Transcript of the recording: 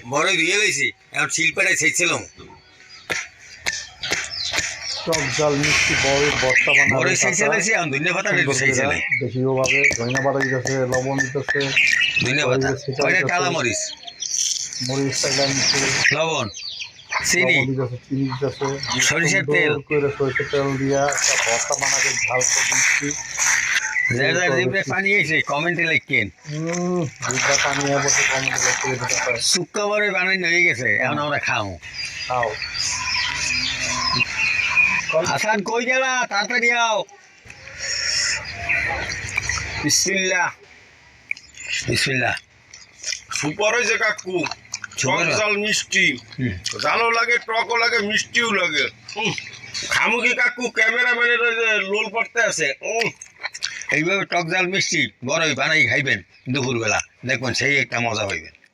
বড়ই ধুয়ে লইছি এখন শিল্পাটাই ছেড়ছিলাম টক জাল মিষ্টি বড় ভর্তা বানাবে বড়ই ছেড়ছে লইছি এখন ধনিয়া পাতা ছেড়ছে লাই দেশীয়ভাবে ধনিয়া পাতা দিতেছে লবণ দিতেছে ধনিয়া পাতা ওইটা কালা মরিচ মরিচ টাইলা নিচ্ছে লবণ চিনি দিতেছে চিনি দিতেছে সরিষার তেল করে সরিষার তেল দিয়া একটা ভর্তা বানাবে ঝাল মিষ্টি যার জিভে পানি আইছে কমেন্টে লিখেন জিভে পানি বসে কমেন্টে লিখে দিতে পারে শুক্কা বড়ই বানাই হয়ে গেছে এখন আমরা খাও খাও হাসান কই গেলা তাড়াতাড়ি আও বিসমিল্লাহ বিসমিল্লাহ সুপার হয়েছে কাকু টক সুপার? জাল মিষ্টি জালও লাগে টকও লাগে মিষ্টিও লাগে খামুকি কাকু ক্যামেরাম্যানের ওই যে লোল পড়তে আছে এইভাবে টক জাল মিষ্টি বড়ই বানাই খাইবেন দুপুরবেলা দেখবেন সেই একটা মজা পাইবেন